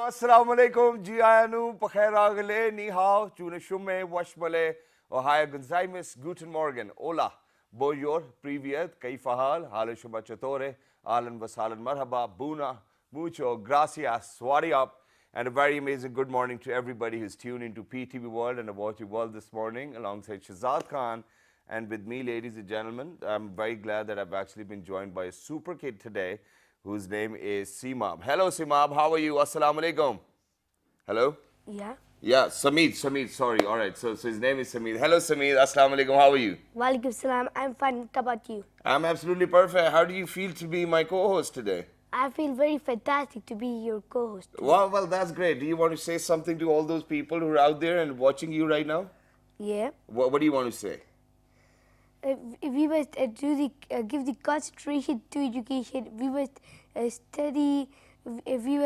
assalamu alaikum, Jianu, Pakhairagale, Ni hao, Chune Shume, Washmale, Ohio Gonzaimis, Guten Morgen, Ola, Boyor, Privyet, Kaifahal, Halishuma Chatore, Alan Vasalan Marhaba, Buna, Mucho, Gracias, Swadi up, and a very amazing good morning to everybody who's tuned into PTV World and About Your World this morning, alongside Shazad Khan. And with me, ladies and gentlemen, I'm very glad that I've actually been joined by a super kid today, whose name is Simab. Hello, Simab. How are you? Assalamu alaikum. Hello? Yeah. Yeah, Samid, sorry. All right. So his name is Samid. Hello, Samid. Assalamu alaikum. How are you? Walaikum salam. I'm fine. What about you? I'm absolutely perfect. How do you feel to be my co-host today? I feel very fantastic to be your co-host today. Well, that's great. Do you want to say something to all those people who are out there and watching you right now? Yeah. What do you want to say? If we must give the concentration to education, we must study. If we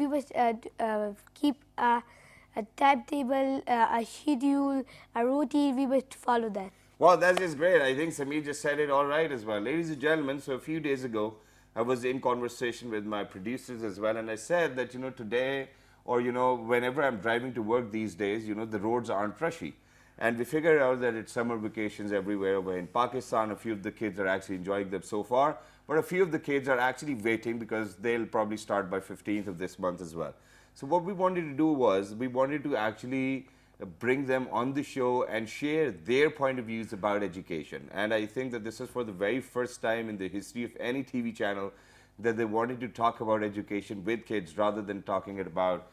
must keep a timetable, a schedule, a routine. We must follow that. Well, that's just great. I think Samir just said it all right as well. Ladies and gentlemen, so a few days ago, I was in conversation with my producers as well, and I said that, today or, whenever I'm driving to work these days, the roads aren't rushy. And we figured out that it's summer vacations everywhere over in Pakistan. A few of the kids are actually enjoying them so far, but a few of the kids are actually waiting because they'll probably start by 15th of this month as well. So what we wanted to do was we wanted to actually bring them on the show and share their point of views about education. And I think that this is for the very first time in the history of any TV channel that they wanted to talk about education with kids rather than talking about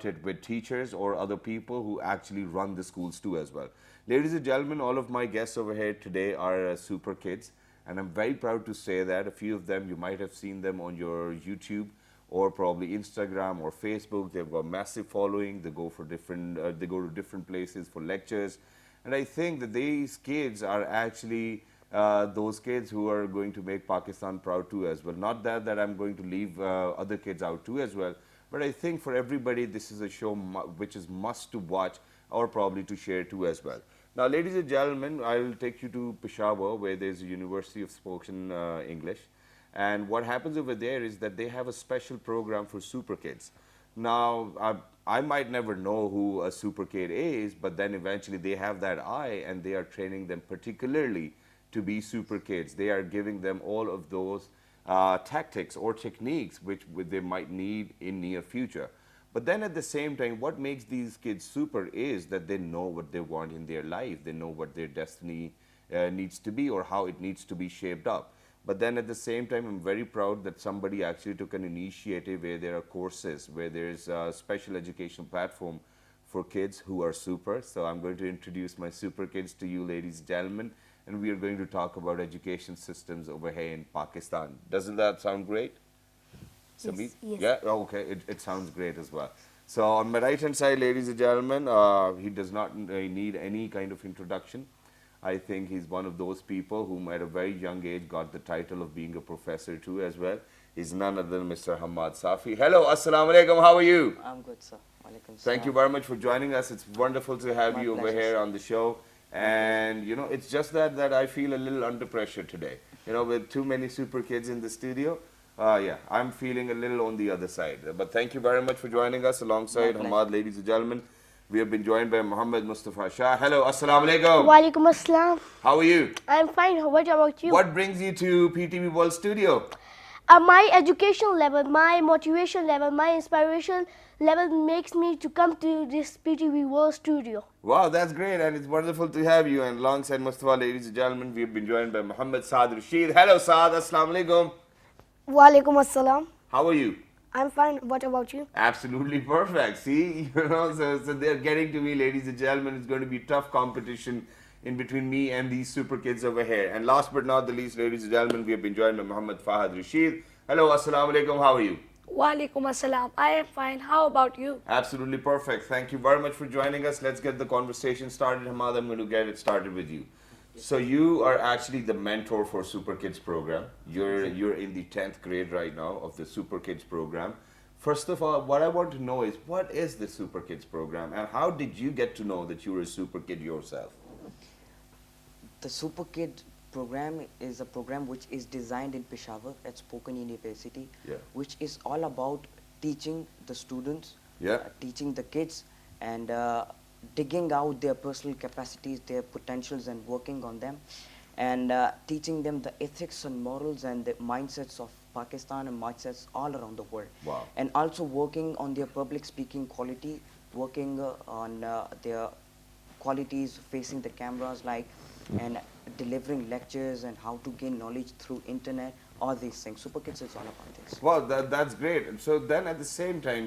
it with teachers or other people who actually run the schools too as well. Ladies and gentlemen, all of my guests over here today are super kids, and I'm very proud to say that a few of them, you might have seen them on your YouTube or probably Instagram or Facebook. They've got massive following. They go for different, they go to different places for lectures, and I think that these kids are actually those kids who are going to make Pakistan proud too as well. Not that I'm going to leave other kids out too as well, but I think for everybody, this is a show which is must to watch or probably to share too as well. Now, ladies and gentlemen, I will take you to Peshawar, where there's a University of Spoken English. And what happens over there is that they have a special program for super kids. Now, I might never know who a super kid is, but then eventually they have that eye and they are training them particularly to be super kids. They are giving them all of those tactics or techniques which they might need in near future. But then at the same time, what makes these kids super is that they know what they want in their life. They know what their destiny needs to be or how it needs to be shaped up. But then at the same time, I'm very proud that somebody actually took an initiative where there are courses, where there's a special education platform for kids who are super. So I'm going to introduce my super kids to you, ladies and gentlemen, and we are going to talk about education systems over here in Pakistan. Doesn't that sound great? Yes. Yes. Yeah, oh, okay, it sounds great as well. So on my right hand side, ladies and gentlemen, he does not need any kind of introduction. I think he's one of those people whom at a very young age got the title of being a professor too as well. He's none other than Mr. Hamad Safi. Hello, assalamu alaikum, how are you? I'm good, sir. Walaikum Thank you salam. very much for joining us. It's wonderful to have My you over pleasure, here sir. on the show. And it's just that I feel a little under pressure today. With too many super kids in the studio. Yeah, I'm feeling a little on the other side. But thank you very much for joining us alongside My Hamad, ladies and gentlemen. We have been joined by Muhammad Mustafa Shah. Hello, assalamu alaikum. Walaikum assalam. How are you? I'm fine. What about you? What brings you to PTV World Studio? My education level, my motivation level, my inspiration level makes me to come to this PTV World Studio. Wow, that's great, and it's wonderful to have you. And alongside Mustafa, ladies and gentlemen, we have been joined by Muhammad Saad Rashid. Hello, Saad. Assalamu alaikum. Walaikum assalam. How are you? I'm fine. What about you? Absolutely perfect. See, so they're getting to me, ladies and gentlemen. It's going to be tough competition in between me and these super kids over here. And last but not the least, ladies and gentlemen, we have been joined by Muhammad Fahad Rashid. Hello, assalamu alaikum. How are you? Walaikum assalam. I am fine. How about you? Absolutely perfect. Thank you very much for joining us. Let's get the conversation started. Hamad, I'm going to get it started with you. So you are actually the mentor for Super Kids program. You're in the 10th grade right now of the Super Kids program. First of all, what I want to know is, what is the Super Kids program and how did you get to know that you were a super kid yourself? The Super Kid program is a program which is designed in Peshawar at Spoken University, Yeah. which is all about teaching the students, Yeah. teaching the kids, and digging out their personal capacities, their potentials, and working on them, and teaching them the ethics and morals and the mindsets of Pakistan and mindsets all around the world. Wow. And also working on their public speaking quality, working on their qualities facing the cameras, like, and delivering lectures and how to gain knowledge through internet, all these things. Super Kids is all about this. Well, that's great. And so then at the same time,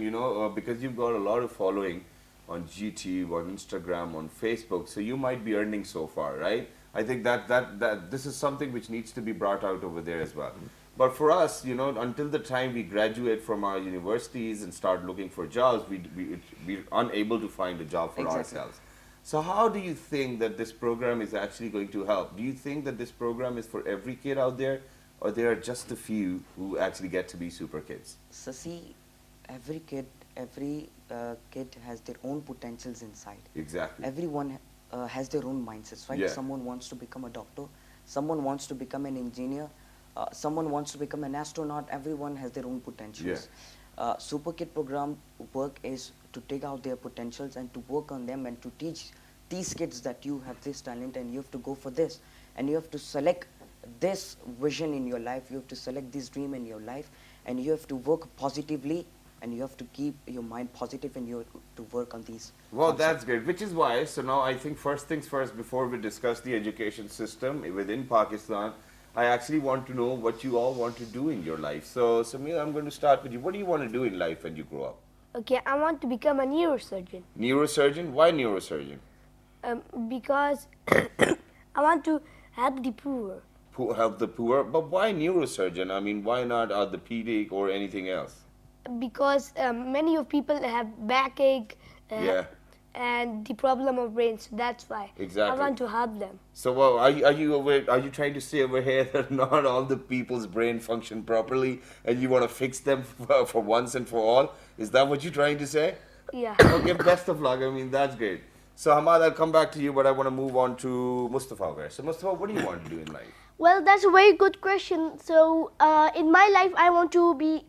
because you've got a lot of following on YouTube, on Instagram, on Facebook, so you might be earning so far, right? I think that this is something which needs to be brought out over there as well. But for us, until the time we graduate from our universities and start looking for jobs, we're unable to find a job for Exactly. ourselves. So how do you think that this program is actually going to help? Do you think that this program is for every kid out there, or there are just a few who actually get to be super kids? So see, every kid has their own potentials inside. Exactly. Everyone has their own mindsets, right? Yeah. Someone wants to become a doctor, someone wants to become an engineer, someone wants to become an astronaut. Everyone has their own potentials. Super Kid program work is to take out their potentials and to work on them and to teach these kids that you have this talent and you have to go for this, and you have to select this vision in your life, you have to select this dream in your life, and you have to work positively, and you have to keep your mind positive, and you have to work on these. Well, concepts. that's great. Which is why, so now I think first things first, before we discuss the education system within Pakistan, I actually want to know what you all want to do in your life. So, Samir, I'm going to start with you. What do you want to do in life when you grow up? Okay, I want to become a neurosurgeon Neurosurgeon? Why neurosurgeon? because I want to help the poor. Help the poor? But why neurosurgeon? I mean, why not orthopedic or anything else? Because many of people have backache Yeah. and the problem of brain, so that's why Exactly. I want to help them. So, well, are you aware? Are you trying to say over here that not all the people's brain function properly, and you want to fix them for once and for all? Is that what you're trying to say? Yeah. Okay, best of luck. I mean, that's great. So, Hamad, I'll come back to you, but I want to move on to Mustafa there. So, Mustafa, what do you want to do in life? Well, that's a very good question. So, in my life, I want to be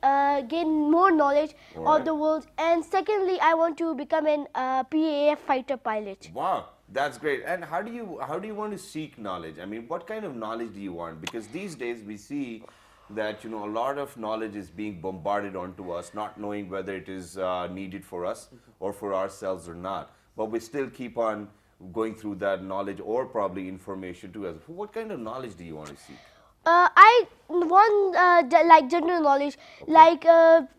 gain more knowledge Alright. of the world, and secondly, I want to become an PAF fighter pilot. Wow, that's great. And how do you want to seek knowledge? I mean, what kind of knowledge do you want? Because these days we see that a lot of knowledge is being bombarded onto us, not knowing whether it is needed for us or for ourselves or not. But we still keep on going through that knowledge or probably information too. What kind of knowledge do you want to seek? I want like general knowledge. Like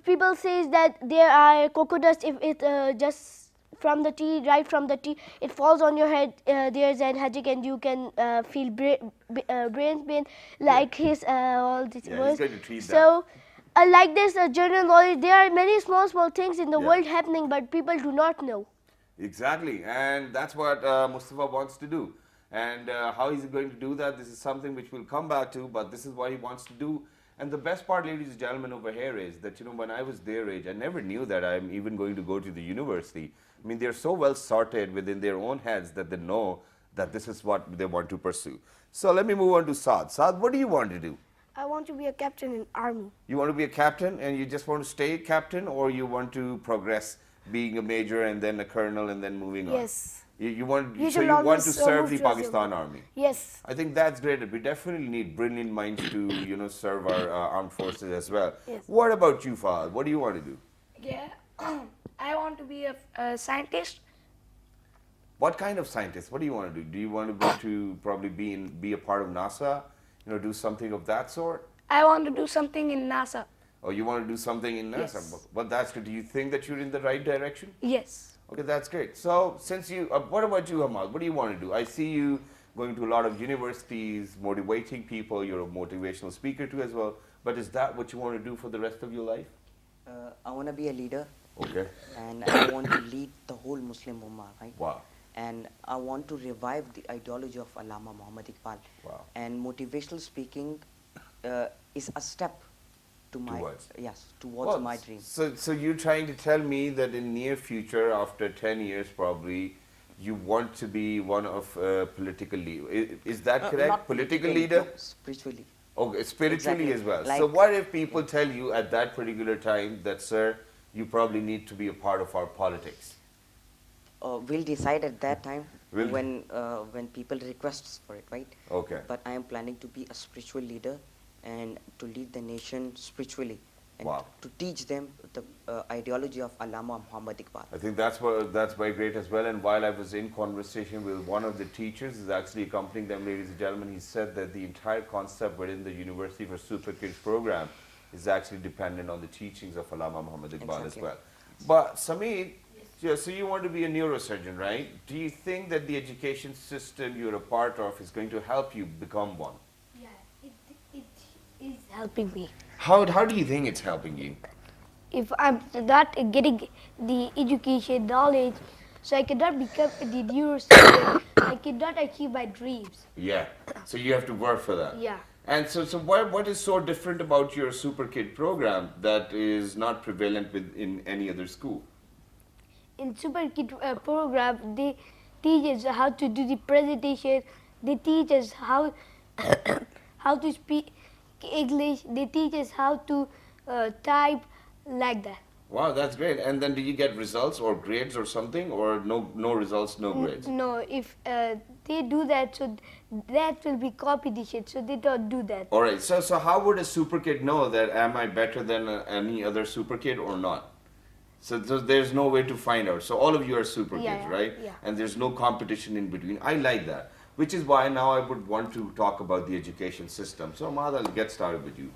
people says that there are crocodiles. If it just from the tree, right from the tree, it falls on your head. There's an headache and you can feel brain pain. Like his all these Yeah, he's words. going to treat So. Like this general knowledge, there are many small things in the Yeah. world happening, but people do not know. Exactly, and that's what Mustafa wants to do. And how he's going to do that, this is something which we'll come back to, but this is what he wants to do. And the best part, ladies and gentlemen, over here is that, when I was their age, I never knew that I'm even going to go to the university. I mean, they're so well sorted within their own heads that they know that this is what they want to pursue. So let me move on to Saad. Saad, what do you want to do? I want to be a captain in army. You want to be a captain and you just want to stay captain, or you want to progress being a major and then a colonel and then moving on? Yes. You want You so should you want always, to serve move the to a Pakistan civil. Army. Yes. I think that's great. We definitely need brilliant minds to serve our armed forces as well. Yes. What about you, Fahad? What do you want to do? Yeah. I want to be a scientist. What kind of scientist? What do you want to do? Do you want to go to probably be a part of NASA? Do something of that sort? I want to do something in NASA. Or you want to do something in NASA? Yes. Well, that's good. Do you think that you're in the right direction? Yes. Okay, that's great. So, since you, what about you, Hamad? What do you want to do? I see you going to a lot of universities, motivating people. You're a motivational speaker too as well. But is that what you want to do for the rest of your life? I want to be a leader, Okay. and I want to lead the whole Muslim Ummah, right? Wow. And I want to revive the ideology of Allama Muhammad Iqbal. Wow. And motivational speaking is a step to my Towards. towards Well, my dream. So you're trying to tell me that in near future, after 10 years probably, you want to be one of political leader. Is that correct? Not Political politically, leader? no, spiritually. Okay, spiritually Exactly. as well. Like- So what if people tell you at that particular time that, sir, you probably need to be a part of our politics. We'll decide at that time Will- when people requests for it, right? Okay. But I am planning to be a spiritual leader and to lead the nation spiritually and Wow. to teach them the ideology of Allama Muhammad Iqbal. I think that's very great as well. And while I was in conversation with one of the teachers, is actually accompanying them, ladies and gentlemen, he said that the entire concept within the University for Super Kids program is actually dependent on the teachings of Allama Muhammad Iqbal as Exactly. well. But Sameer, yeah, so you want to be a neurosurgeon, right? Do you think that the education system you're a part of is going to help you become one? Yeah, it is helping me. How do you think it's helping you? If I'm not getting the education knowledge, so I cannot become the neurosurgeon, I cannot achieve my dreams. Yeah. So you have to work for that. Yeah. And so what is so different about your Super Kid program that is not prevalent in any other school? In Super Kid program, they teach us how to do the presentation. They teach us how how to speak English. They teach us how to type like that. Wow, that's great. And then do you get results or grades or something, or no results, no grades? No, if they do that, so that will be competition. So they don't do that. All right. So how would a super kid know that am I better than any other super kid or not? So there's no way to find out. So all of you are super Yeah, kids, yeah, right? yeah. And there's no competition in between. I like that. Which is why now I would want to talk about the education system. So Ahmad, I'll get started with you.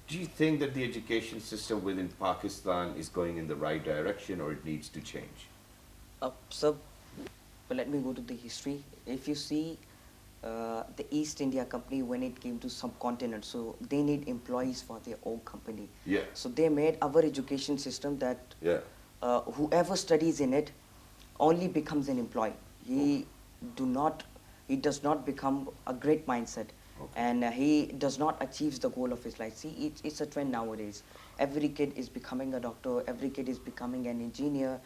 Do you think that the education system within Pakistan is going in the right direction, or it needs to change? So, but let me go to the history. If you see the East India Company, when it came to subcontinent, so they need employees for their own company. Yeah. So they made our education system that Yeah. whoever studies in it only becomes an employee. He does not become a great mindset. And he does not achieve the goal of his life. See, it's a trend nowadays. Every kid is becoming a doctor. Every kid is becoming an engineer.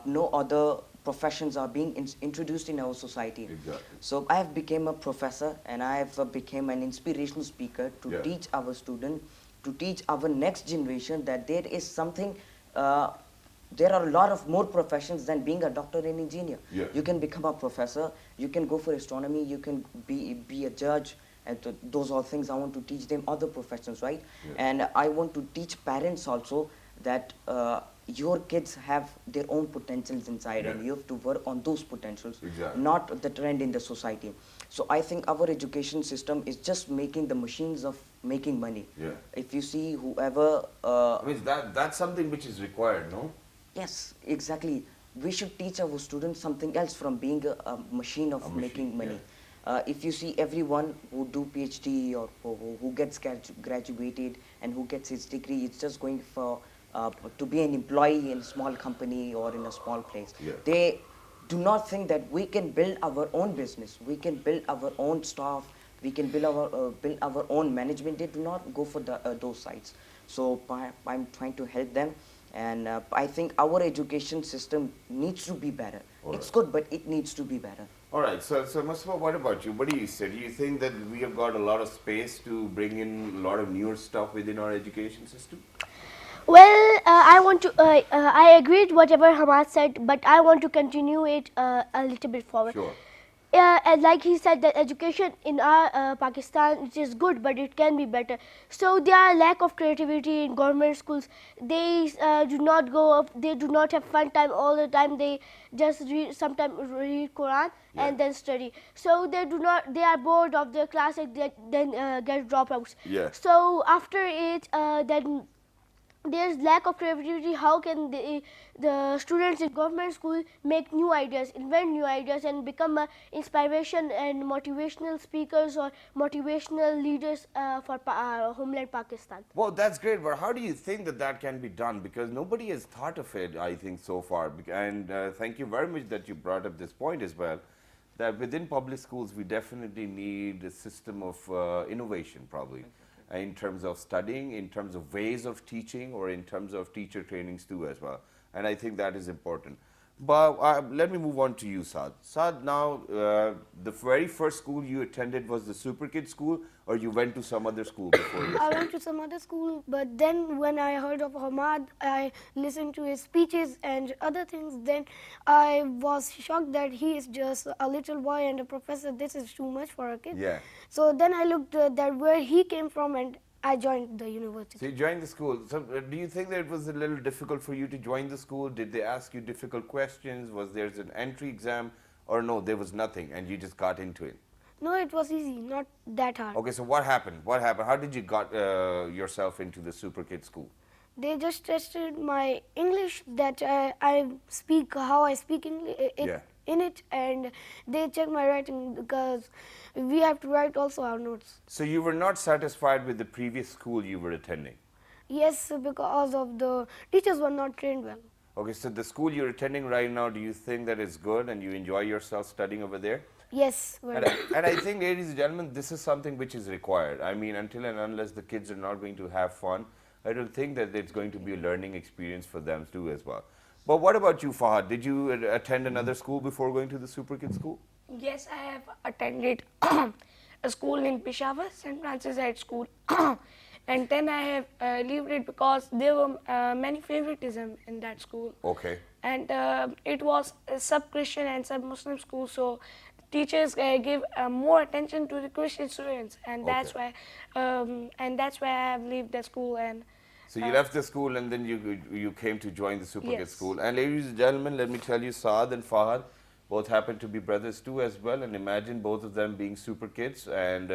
No other professions are being introduced in our society. Exactly. So I have become a professor, and I have become an inspirational speaker to Yeah. teach our student, to teach our next generation that there is something. There are a lot of more professions than being a doctor and engineer. Yeah. You can become a professor. You can go for astronomy. You can be a judge. And those are things I want to teach them other professions, right? Yeah. And I want to teach parents also that your kids have their own potentials inside, Yeah. and you have to work on those potentials, Exactly. not the trend in the society. So I think our education system is just making the machines of making money. Yeah. If you see whoever, I mean, that's something which is required, no? yes, exactly. We should teach our students something else from being a machine of A machine, making money. yeah. If you see everyone who do PhD or who gets graduated and who gets his degree, it's just going for to be an employee in a small company or in a small place. Yeah. They do not think that we can build our own business, we can build our own staff, we can build our own management. They do not go for those sides. So I'm trying to help them, and I think our education system needs to be better. All It's right. good, but it needs to be better. All right, so Mustafa, what about you? What do you say? Do you think that we have got a lot of space to bring in a lot of newer stuff within our education system? Well, I agreed whatever Hamad said, but I want to continue it a little bit forward. Sure. And like he said, that education in our Pakistan, it is good, but it can be better. So there are lack of creativity in government schools. They do not go up. They do not have fun time all the time. They just sometimes read Quran and then study. So they do not. They are bored of their class and then get dropouts. Yeah. So after it, then there's lack of creativity. How can the students in government school make new ideas, invent new ideas, and become inspiration and motivational speakers or motivational leaders for homeland Pakistan? Well, that's great, but how do you think that that can be done? Because nobody has thought of it, I think, so far. And thank you very much that you brought up this point as well, that within public schools, we definitely need a system of innovation, probably, in terms of studying, in terms of ways of teaching, or in terms of teacher trainings too as well. And I think that is important. But let me move on to you, Saad. Saad, now the very first school you attended was the Super Kid school, or you went to some other school before this? I went to some other school, but then when I heard of Hamad, I listened to his speeches and other things. Then I was shocked that he is just a little boy and a professor. This is too much for a kid. Yeah. So then I looked that where he came from, and I joined the university. So you joined the school. So do you think that it was a little difficult for you to join the school? Did they ask you difficult questions? Was there an entry exam? Or no, there was nothing and you just got into it? No, it was easy, not that hard. Okay, so what happened? What happened? How did you got yourself into the Super Kid school? They just tested my English, that I speak how I speak English Yeah. in it, and they check my writing because we have to write also our notes. So you were not satisfied with the previous school you were attending? Yes, because of the teachers were not trained well. Okay, so the school you're attending right now, do you think that it's good and you enjoy yourself studying over there? Yes, And and I think, ladies and gentlemen, this is something which is required. I mean, until and unless the kids are not going to have fun, I don't think that it's going to be a learning experience for them too as well. But what about you, Fahad? Did you attend another school before going to the Super Kid school? Yes, I have attended a school in Peshawar, St. Francis High School. And then I have left it because there were many favoritism in that school. Okay. And it was a sub-Christian and sub-Muslim school, so teachers give more attention to the Christian students, and that's Okay. why I have left the school. And So you left the school and then you came to join the Super Kid Yes. school. And ladies and gentlemen, let me tell you, Saad and Fahad both happen to be brothers too as well. And imagine both of them being super kids and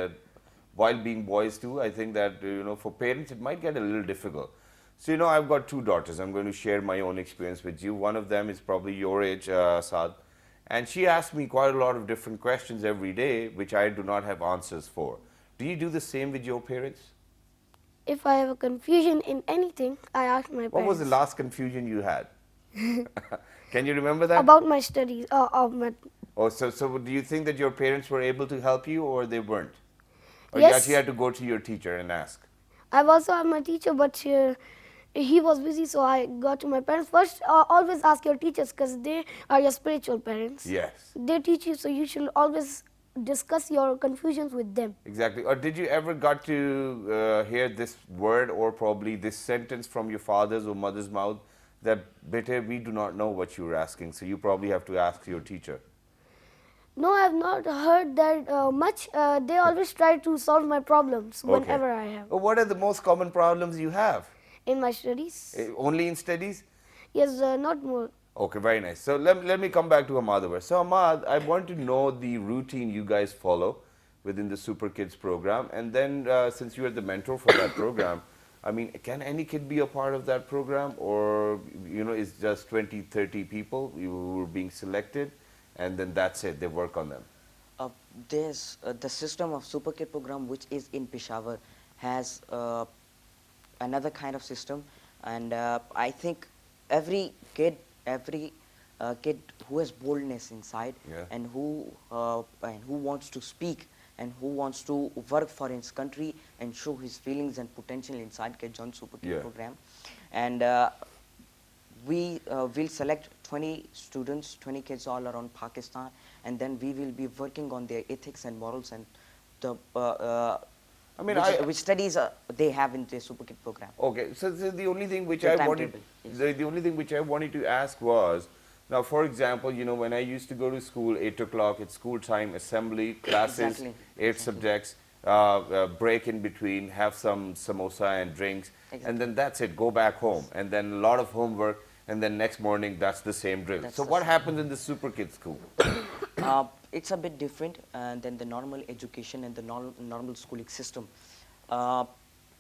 while being boys too. I think that, for parents it might get a little difficult. So, I've got two daughters. I'm going to share my own experience with you. One of them is probably your age, Saad. And she asks me quite a lot of different questions every day, which I do not have answers for. Do you do the same with your parents? if I have a confusion in anything, I ask my parents. What was the last confusion you had? Can you remember that? About my studies, of my Oh, so do you think that your parents were able to help you or they weren't? Or Yes. you actually had to go to your teacher and ask? I've also had my teacher, but he was busy, so I got to my parents. First, always ask your teachers because they are your spiritual parents. Yes. They teach you, so you should always discuss your confusions with them. Exactly. Or did you ever got to hear this word or probably this sentence from your father's or mother's mouth that, bete, we do not know what you're asking, so you probably have to ask your teacher? No, I have not heard that much. They always try to solve my problems whenever I have. What are the most common problems you have? In my studies? Only in studies? Yes, not more. Okay, very nice. So let me come back to Ahmad over. So Ahmad, I want to know the routine you guys follow within the Super Kids program. And then since you are the mentor for that program, I mean, can any kid be a part of that program? Or, it's just 20, 30 people who are being selected and then that's it, they work on them? There's the system of Super Kid program, which is in Peshawar, has another kind of system, and I think every kid who has boldness inside, Yeah. and who wants to speak and who wants to work for his country and show his feelings and potential inside, can join Super Kid Yeah. program. And we will select 20 students, 20 kids all around Pakistan, and then we will be working on their ethics and morals and the I mean, which studies they have in the Super Kid program. Okay, so the only thing which The I wanted, timetable, yes. the only thing which I wanted to ask was, now for example, when I used to go to school, 8 o'clock, it's school time, assembly, classes, Exactly. 8 subjects, break in between, have some samosa and drinks, and then that's it, go back home, and then a lot of homework, and then next morning that's the same drill. That's So the what same. happens in the Super Kids school? It's a bit different than the normal education and the normal schooling system.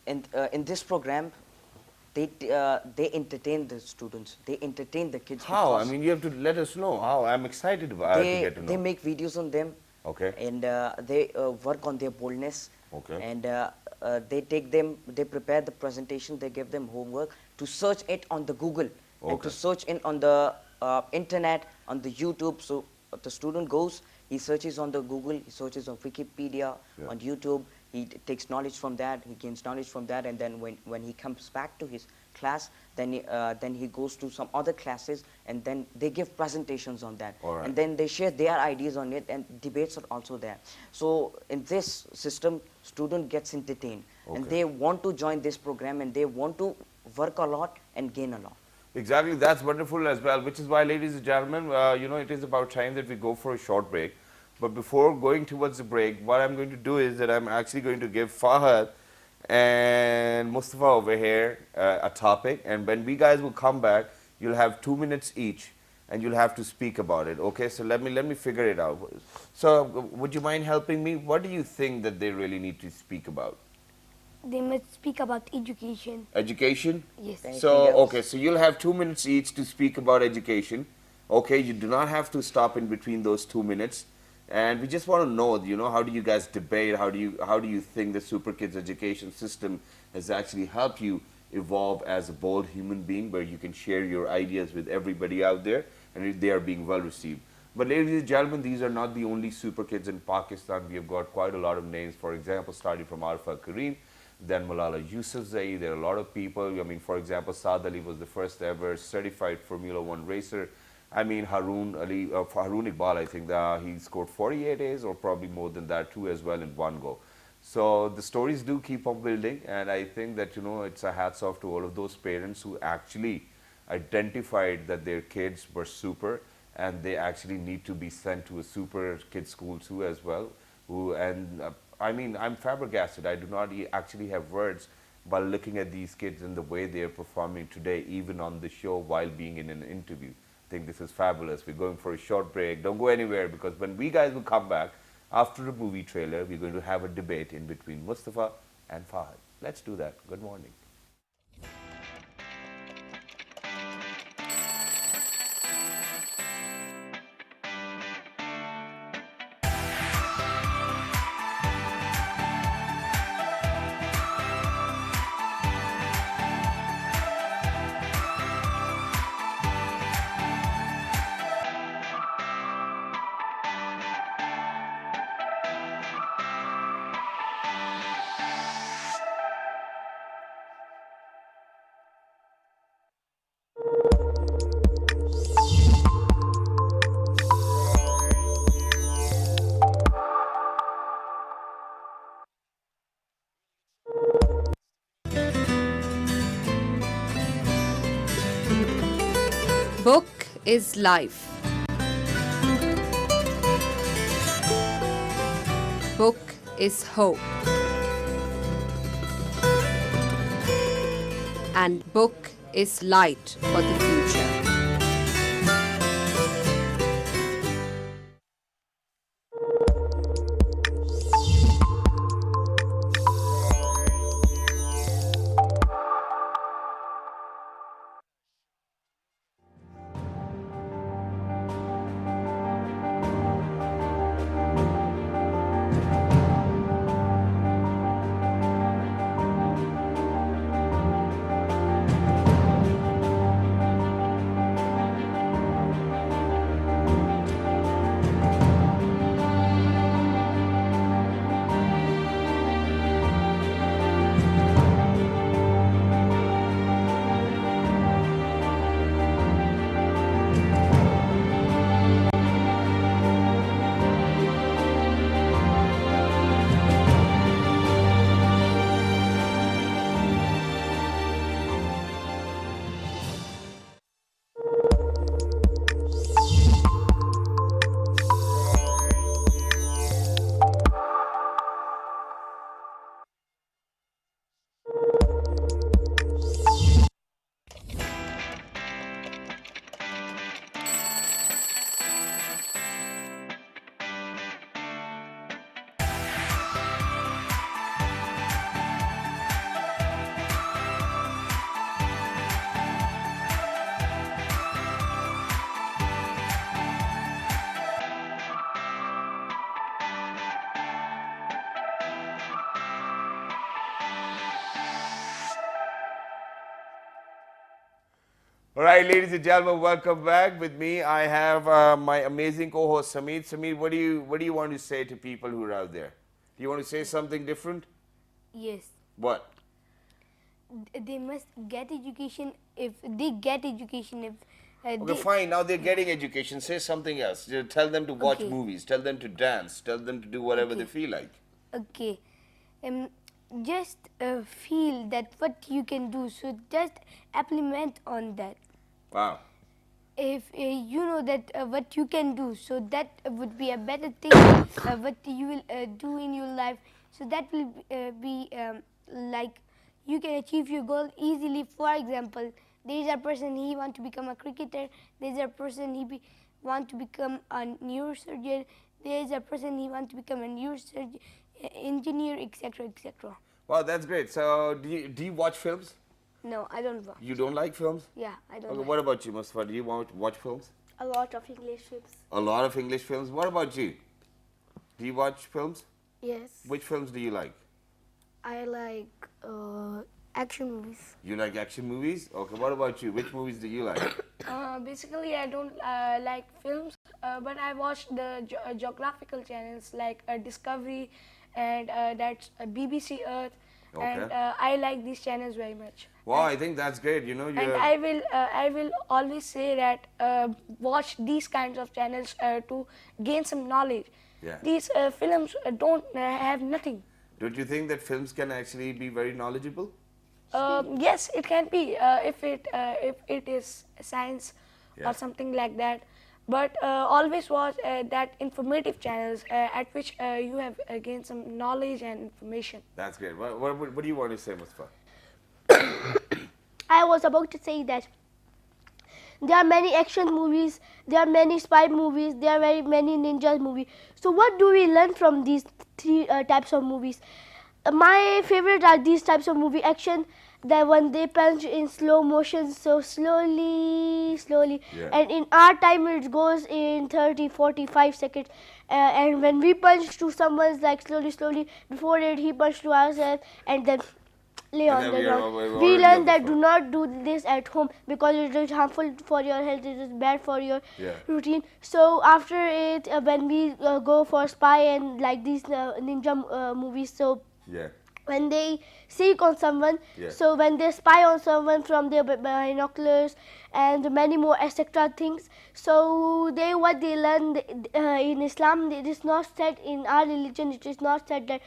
In this program, they entertain the students. They entertain the kids. How? I because mean, you have to let us know how. I'm excited about to get to know. they make videos on them. Okay. And they work on their boldness. Okay. And they prepare the presentation. They give them homework to search it on the Google and Okay. to search it on the internet, on the YouTube. So the student goes, he searches on the Google, he searches on Wikipedia, Yeah. on YouTube. He takes knowledge from that, he gains knowledge from that, and then when he comes back to his class, then he goes to some other classes, and then they give presentations on that. All right. And then they share their ideas on it, and debates are also there. So in this system, student gets entertained, and Okay. they want to join this program, and they want to work a lot and gain a lot. Exactly, that's wonderful as well, which is why, ladies and gentlemen, it is about time that we go for a short break. But before going towards the break, what I'm going to do is that I'm actually going to give Fahad and Mustafa over here a topic, and when we guys will come back, you'll have 2 minutes each, and you'll have to speak about it. Okay, so let me figure it out. So, would you mind helping me? What do you think that they really need to speak about? They must speak about education. Education? Yes. Thank So, you. okay, so you'll have 2 minutes each to speak about education. Okay, you do not have to stop in between those 2 minutes. And we just want to know, how do you guys debate? How do you think the Super Kids education system has actually helped you evolve as a bold human being, where you can share your ideas with everybody out there, and they are being well received. But ladies and gentlemen, these are not the only Super Kids in Pakistan. We have got quite a lot of names. For example, starting from Arfa Kareem, then Malala Yousafzai. There are a lot of people. I mean, for example, Saad Ali was the first ever certified Formula One racer. I mean, Haroon Iqbal, I think he scored 48 A's, or probably more than that too as well in one go. So the stories do keep on building, and I think that, it's a hats off to all of those parents who actually identified that their kids were super, and they actually need to be sent to a super kid school too as well. I mean, I'm flabbergasted. I do not actually have words by looking at these kids and the way they are performing today, even on the show while being in an interview. I think this is fabulous. We're going for a short break. Don't go anywhere, because when we guys will come back after the movie trailer, we're going to have a debate in between Mustafa and Fahad. Let's do that. Good morning. Book is life. Book is hope. And book is light for the future. All right, ladies and gentlemen, welcome back. With me, I have my amazing co-host Sameet. Sameet, what do you want to say to people who are out there? Do you want to say something different? Yes. What? they must get education. If they get education, if Okay, fine. Now they're getting education. Say something else. You tell them to watch Okay. movies. Tell them to dance. Tell them to do whatever they Okay. feel like. Okay, just feel that what you can do. So just implement on that. Wow. If you know that what you can do, so that would be a better thing. What you will do in your life, so that will be like you can achieve your goal easily. For example, there is a person he want to become a cricketer. There is a person want to become a neurosurgeon. There is a person he want to become a neurosurgeon, engineer, etc., etc. Wow, that's great. So, do you watch films? No, I don't watch. You don't like films? Yeah, I don't. Okay, like. what about you, Mustafa? Do you watch films? A lot of English films. A lot of English films. What about you? Do you watch films? Yes, Which films do you like? I like action movies. You like action movies? Okay, what about you? Which movies do you like? Basically, I don't like films, but I watch the geographical channels like Discovery and that's BBC Earth, and Okay. I like these channels very much. Wow, I think that's great. You know, And you're. I will always say that watch these kinds of channels to gain some knowledge. Yeah. These films don't have nothing. Don't you think that films can actually be very knowledgeable? Yes, it can be if it is science Yeah. or something like that. But always watch that informative channels at which you have gained some knowledge and information. That's great. What do you want to say, Mustafa? I was about to say that there are many action movies, there are many spy movies, there are very many ninja movies. So what do we learn from these three types of movies? My favorite are these types of movie: action, that when they punch in slow motion, so slowly, Yeah. and in our time it goes in 30, 45 seconds. And when we punch to someone's like slowly, before it he punched to ourselves and then lay And on then the we are ground. already We on learn the that do floor. not do this at home because it is harmful for your health, it is bad for your Yeah. routine. So after it, when we go for spy and like these ninja movies, so Yeah. when they seek on someone, Yeah. so when they spy on someone from their binoculars and many more etc things, so what they learn in Islam, it is not said in our religion, it is not said that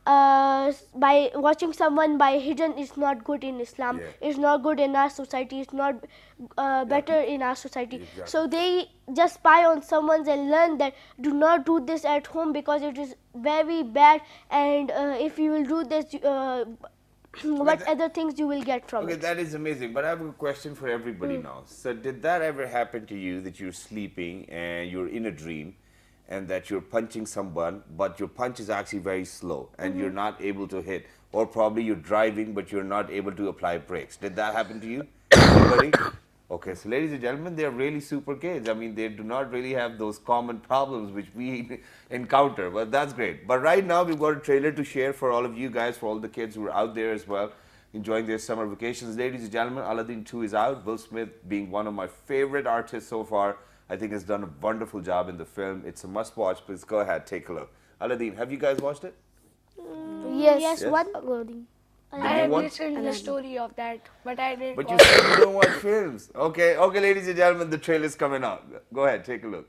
by watching someone by hidden is not good in Islam. Yeah. It's not good in our society. It's not better in our society. Exactly. So they just spy on someone and learn that do not do this at home because it is very bad. And if you will do this, what that- other things you will get from Okay, it? that is amazing. But I have a question for everybody now. So, did that ever happen to you that you're sleeping and you're in a dream, and that you're punching someone, but your punch is actually very slow, and you're not able to hit, or probably you're driving, but you're not able to apply brakes? Did that happen to you? Anybody? Okay, so ladies and gentlemen, they're really super kids. I mean, they do not really have those common problems which we encounter, but that's great. But right now, we've got a trailer to share for all of you guys, for all the kids who are out there as well, enjoying their summer vacations. Ladies and gentlemen, Aladdin 2 is out. Will Smith, being one of my favorite artists so far, I think has done a wonderful job in the film. It's a must-watch. Please go ahead, take a look. Aladdin, have you guys watched it? Yes, Yes. One. Aladdin. The I new have one? listened to the story of that, but I didn't But you watch said you don't watch films. Okay, ladies and gentlemen, the trailer's coming out. Go ahead, take a look.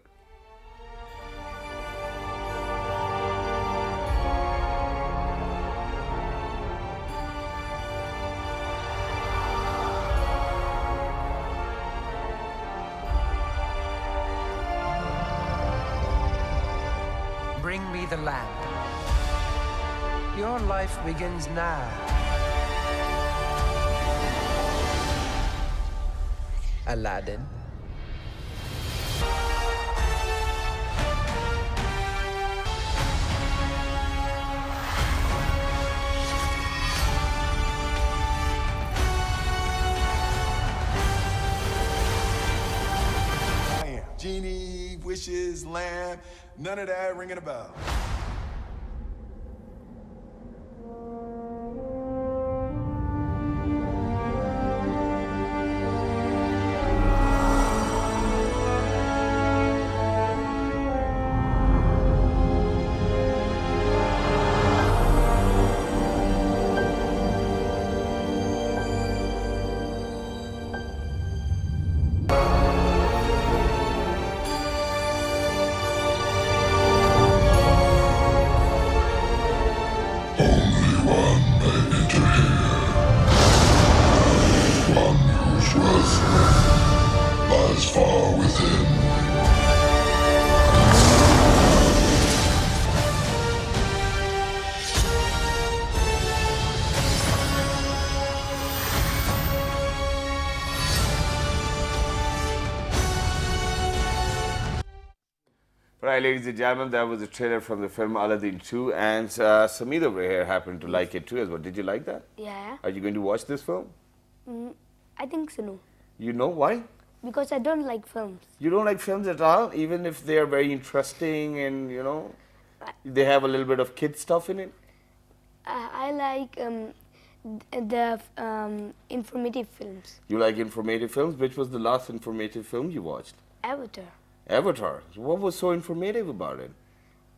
Bring me the lamp. Your life begins now. Aladdin. I am. Genie, wishes, lamb, none of that ringing a bell. thus far within. Right, ladies and gentlemen, that was a trailer from the film Aladdin 2, and Samir over here happened to like it too as well. Did you like that? Yeah. Are you going to watch this film? I think so, no. You know why? Because I don't like films. You don't like films at all, even if they are very interesting and, you know, they have a little bit of kid stuff in it? I like the informative films. You like informative films? Which was the last informative film you watched? Avatar. Avatar. What was so informative about it?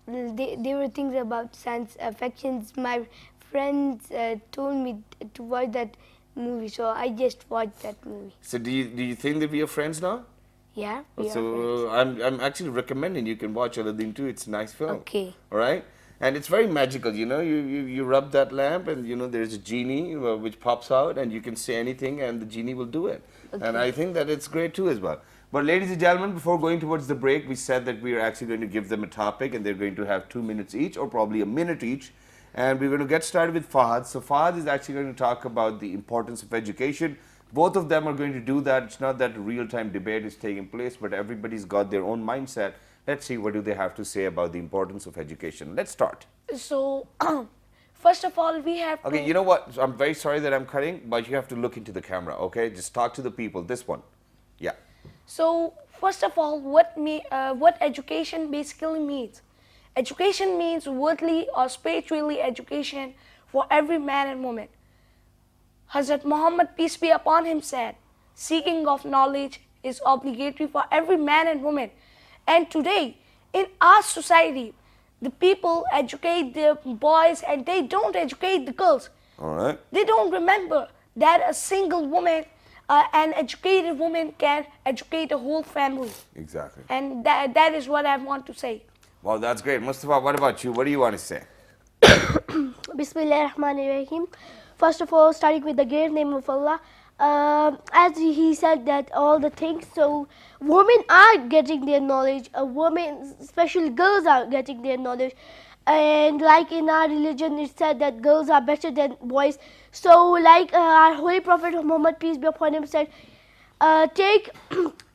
There were things about science fictions. My friends told me to watch that movie, so I just watched that movie. So do you think that we are friends now? Yeah, we are So I'm actually recommending you can watch Aladdin 2. It's a nice film. Okay. All right? And it's very magical, you know. You rub that lamp and, you know, there's a genie which pops out and you can say anything and the genie will do it. Okay. And I think that it's great too as well. But ladies and gentlemen, before going towards the break, we said that we are actually going to give them a topic and they're going to have 2 minutes each or probably a minute each. And we're going to get started with Fahad. So Fahad is actually going to talk about the importance of education. Both of them are going to do that. It's not that a real-time debate is taking place, but everybody's got their own mindset. Let's see what do they have to say about the importance of education. Let's start. So, first of all, we have Okay, you know what? I'm very sorry that I'm cutting, but you have to look into the camera, okay? Just talk to the people. This one. Yeah. So, first of all, what education basically means? Education means worldly or spiritually education for every man and woman. Hazrat Muhammad, peace be upon him, said, seeking of knowledge is obligatory for every man and woman. And today, in our society, the people educate their boys and they don't educate the girls. All right. They don't remember that a single woman, an educated woman can educate a whole family. Exactly. And that is what I want to say. Well, that's great. Mustafa, what about you? What do you want to say? Bismillahirrahmanirrahim. First of all, starting with the great name of Allah. As he said that all the things, so women are getting their knowledge, women, especially girls, are getting their knowledge. And like in our religion, it said that girls are better than boys. So like our Holy Prophet Muhammad, peace be upon him, said, take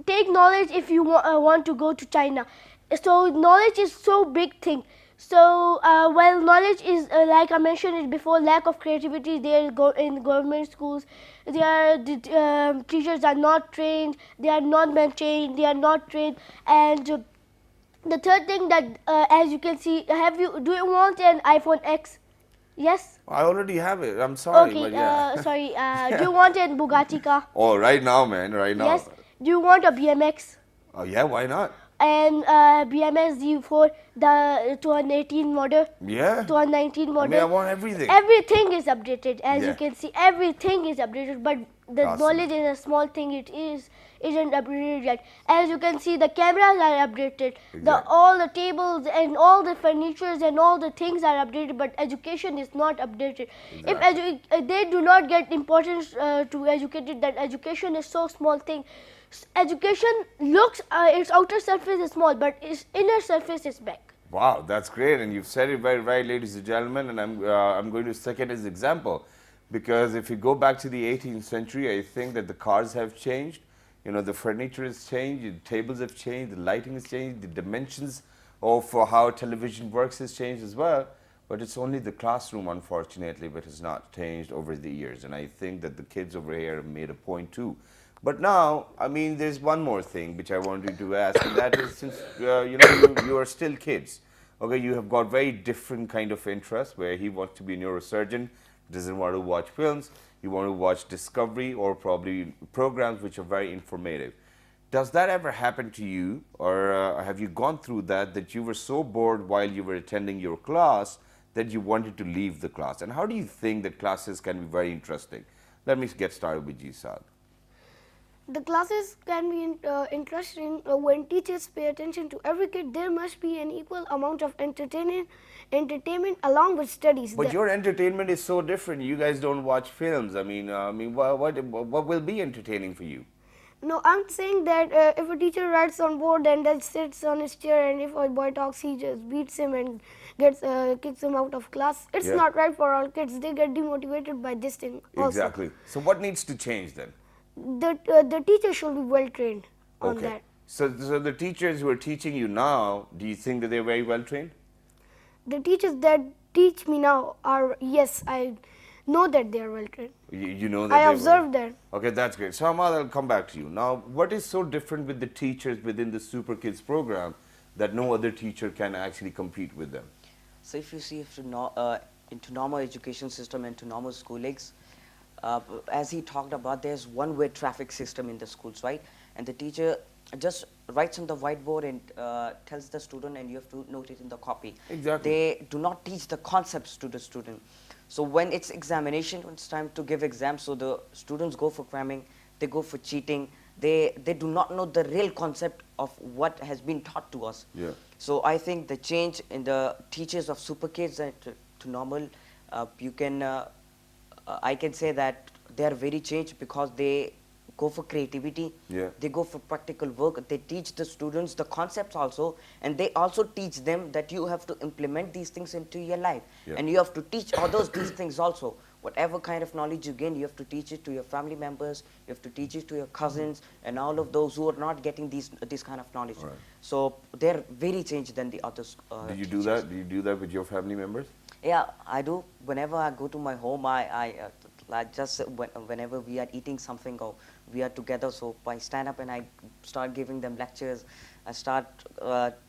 knowledge if you want to go to China. So knowledge is so big thing. So while knowledge is like I mentioned it before, lack of creativity there in government schools, the teachers are not trained, they are not maintained, they are not trained. And the third thing that as you can see, do you want an iPhone X? Yes? I already have it. I'm sorry, Okay, but yeah. sorry. Do you want a Bugatti car? Oh, right now, man. Right now. Yes. Do you want a BMX? Oh, yeah. Why not? And BMX Z4, the 2018 model, Yeah. 2019 model. I mean, I want everything. Everything is updated, as Yeah. you can see. Everything is updated, but the Awesome. knowledge is a small thing. Isn't updated yet. As you can see, the cameras are updated. Exactly. All the tables and all the furnitures and all the things are updated, but education is not updated. If they do not get importance to educated, that education is so small thing. Education looks, its outer surface is small, but its inner surface is big. Wow, that's great, and you've said it very right, ladies and gentlemen. And I'm going to second as example, because if you go back to the 18th century, I think that the cars have changed. You know, the furniture has changed, the tables have changed, the lighting has changed, the dimensions of how television works has changed as well. But it's only the classroom, unfortunately, which has not changed over the years. And I think that the kids over here have made a point too. But now, I mean, there's one more thing which I wanted to ask, and that is, since you are still kids, okay, you have got very different kind of interests, where he wants to be a neurosurgeon, doesn't want to watch films, you want to watch Discovery or probably programs which are very informative. Does that ever happen to you, or have you gone through that you were so bored while you were attending your class that you wanted to leave the class? And how do you think that classes can be very interesting? Let me get started with you, Saad. The classes can be interesting when teachers pay attention to every kid. There must be an equal amount of entertainment along with studies. But your entertainment is so different. You guys don't watch films. I mean, what will be entertaining for you? No, I'm saying that if a teacher writes on board and then sits on his chair, and if a boy talks, he just beats him and gets kicks him out of class. It's Yeah. not right for all kids. They get demotivated by this thing. Also. Exactly. So what needs to change then? The teacher should be well trained on Okay. that. So the teachers who are teaching you now, do you think that they're very well trained? The teachers that teach me now are, yes, I know that they are well trained. You know that I they were- observed that. Okay, that's great. So Ahmad, I'll come back to you. Now, what is so different with the teachers within the Super Kids program that no other teacher can actually compete with them? So if you see into normal education system and to normal schoolings, as he talked about, there's one-way traffic system in the schools, right? And the teacher just writes on the whiteboard and tells the student, and you have to note it in the copy. Exactly. They do not teach the concepts to the student. So when it's examination, when it's time to give exams, so the students go for cramming, they go for cheating. They do not know the real concept of what has been taught to us. Yeah. So I think the change in the teachers of Super Kids to normal, I can say that they are very changed because they go for creativity. Yeah. They go for practical work. They teach the students the concepts also, and they also teach them that you have to implement these things into your life. Yeah. And you have to teach others these things also. Whatever kind of knowledge you gain, you have to teach it to your family members, you have to teach it to your cousins, and all of those who are not getting this kind of knowledge. Right. So they're very changed than the others. Do you do teachers. that? Do you do that with your family members? Yeah, I do. Whenever I go to my home, whenever we are eating something or we are together, so I stand up and I start giving them lectures. I start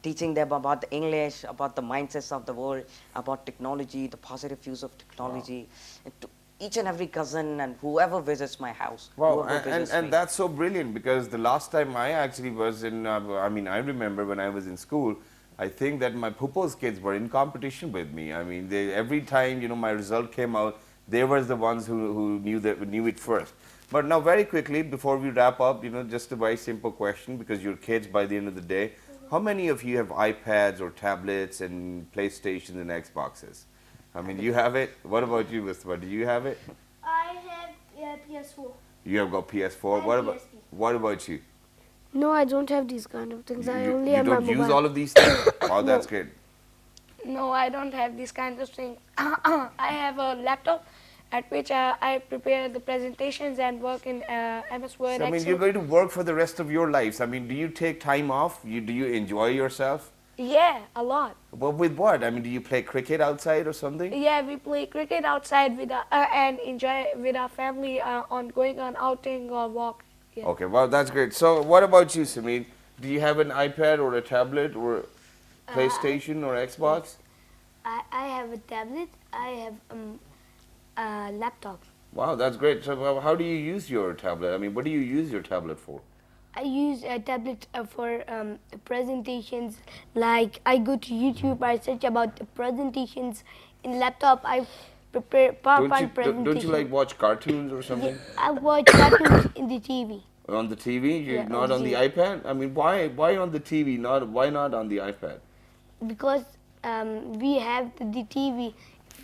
teaching them about the English, about the mindsets of the world, about technology, the positive use of technology, and to each and every cousin and whoever visits my house. Wow, whoever visits me. and that's so brilliant because the last time I actually was in, I remember when I was in school, I think that my pupo's kids were in competition with me. I mean, every time, my result came out, they were the ones who knew it first. But now very quickly, before we wrap up, just a very simple question because you're kids by the end of the day. How many of you have iPads or tablets and PlayStations and Xboxes? I mean, you have it? What about you, Mustafa? Do you have it? I have PS4. You have got PS4. And What about you? No, I don't have these kind of things. I only you have my don't use mobile. all of these things? Oh, that's great. No, I don't have these kinds of things. I have a laptop at which I prepare the presentations and work in MS Word, So, I mean, Excel. you're going to work for the rest of your lives. I mean, do you take time off? Do you enjoy yourself? Yeah, a lot. Well, with what? I mean, do you play cricket outside or something? Yeah, we play cricket outside with and enjoy with our family on going on outing or walk. Yeah. Okay, well, that's great. So, what about you, Sameer? Do you have an iPad or a tablet or PlayStation or Xbox? I have a tablet. I have a laptop. Wow, that's great. So, how do you use your tablet? I mean, what do you use your tablet for? I use a tablet for presentations. Like I go to YouTube, I search about the presentations. In laptop, I prepare PowerPoint presentations. Don't you like watch cartoons or something? I watch cartoons in the TV. On the TV, Yeah, not on the TV. iPad? I mean, why on the TV? Why not on the iPad? Because we have the TV,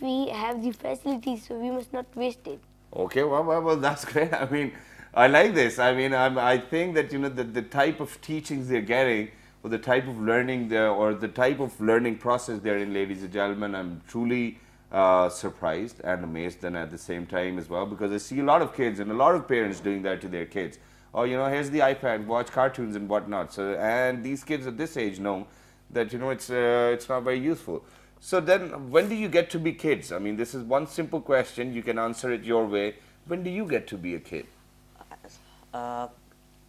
we have the facilities, so we must not waste it. Okay, well, that's great. I mean, I like this. I mean, I think that the type of teachings they're getting, or the type of learning or the type of learning process they're in, ladies and gentlemen, I'm truly surprised and amazed, and at the same time as well, because I see a lot of kids and a lot of parents doing that to their kids. Oh, here's the iPad, watch cartoons and whatnot. So, and these kids at this age know that it's not very useful. So then, when do you get to be kids? I mean, this is one simple question. You can answer it your way. When do you get to be a kid?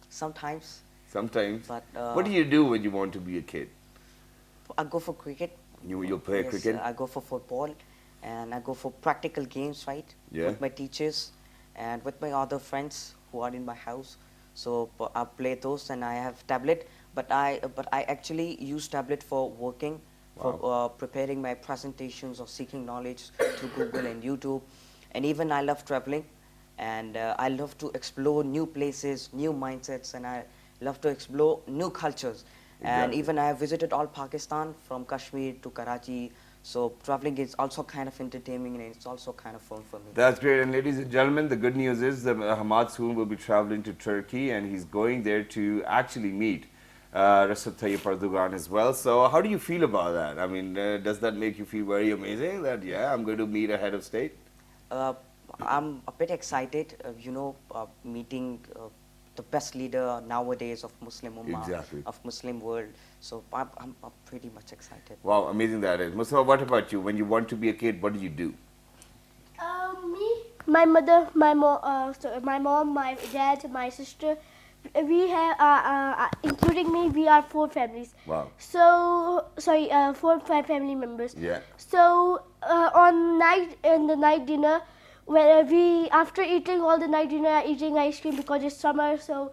Sometimes. Sometimes. But, what do you do when you want to be a kid? I go for cricket. You'll play Yes, cricket? I go for football, and I go for practical games, right? Yeah. With my teachers and with my other friends who are in my house. So I play those, and I have tablet. But I actually use tablet for working, for preparing my presentations or seeking knowledge through Google and YouTube. And even I love traveling, and I love to explore new places, new mindsets, and I love to explore new cultures. And Exactly. even I have visited all Pakistan, from Kashmir to Karachi So traveling is also kind of entertaining and it's also kind of fun for me. That's great. And ladies and gentlemen, the good news is that Hamad soon will be traveling to Turkey and he's going there to actually meet Recep Tayyip Erdogan as well. So how do you feel about that? I mean, does that make you feel very amazing that, yeah, I'm going to meet a head of state? I'm a bit excited, meeting the best leader nowadays of Muslim Ummah, Exactly. of Muslim world. So I'm pretty much excited. Wow, amazing that is. Mustafa, what about you? When you want to be a kid, what do you do? Me, my mother, my mom, my dad, my sister. We have, including me, we are 4 families. Wow. So, sorry, 4 5 family members. Yeah. So, in the night dinner, where after eating all the night dinner, eating ice cream because it's summer. So,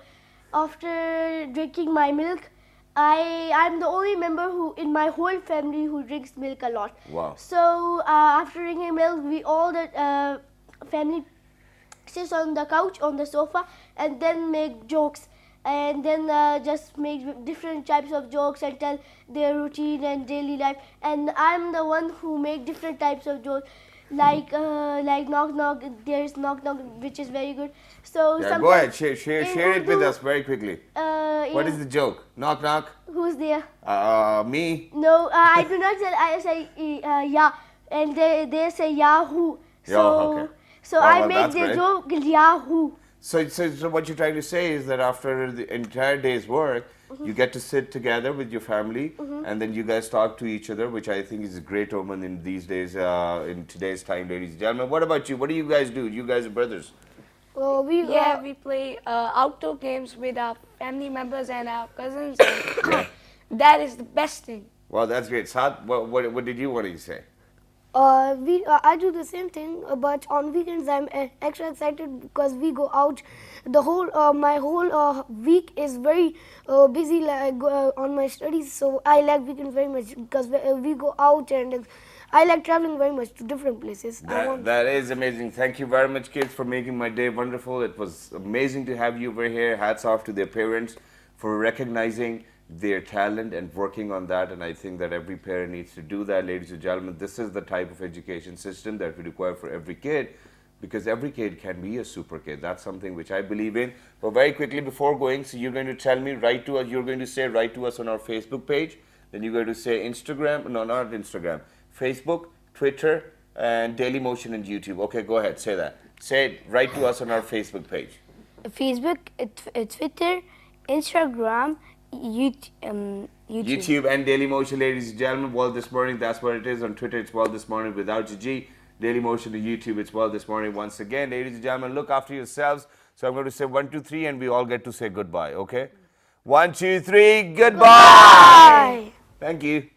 after drinking my milk, I'm the only member who in my whole family who drinks milk a lot. Wow. So after drinking milk, we all the family sits on the couch on the sofa and then make jokes and then just make different types of jokes and tell their routine and daily life. And I'm the one who make different types of jokes. Like knock knock, there's knock knock, which is very good. So Yeah, go ahead, share it with us very quickly. What is the joke? Knock knock. Who's there? Me. No, I do not say. I say yeah, and they say Yahoo. So okay. so Oh, I well, make that's the great. joke Yahoo. So what you're trying to say is that after the entire day's work, you get to sit together with your family and then you guys talk to each other, which I think is a great omen in these days, in today's time, ladies and gentlemen. What about you? What do you guys do? You guys are brothers. We play outdoor games with our family members and our cousins. That is the best thing. Well, that's great. Saad, what did you want to say? I do the same thing, but on weekends I'm extra excited because we go out. The whole my whole week is very busy on my studies, so I like weekends very much because we go out and I like traveling very much to different places. That is amazing. Thank you very much, kids, for making my day wonderful. It was amazing to have you over here. Hats off to their parents for recognizing their talent and working on that, and I think that every parent needs to do that. Ladies and gentlemen, this is the type of education system that we require for every kid, because every kid can be a super kid. That's something which I believe in. But very quickly before going, so you're going to tell me, write to us, you're going to say write to us on our Facebook page, then you're going to say Instagram, no, not Instagram, Facebook, Twitter, and Daily Motion and YouTube. Okay, go ahead, say that. Say it, write to us on our Facebook page. Facebook, Twitter, Instagram, YouTube and Daily Motion, ladies and gentlemen. World This Morning, that's what it is. On Twitter, it's World This Morning without G. Daily Motion to YouTube, it's World This Morning. Once again, ladies and gentlemen, look after yourselves. So I'm going to say 1, 2, 3, and we all get to say goodbye, okay? 1, 2, 3, goodbye! Thank you.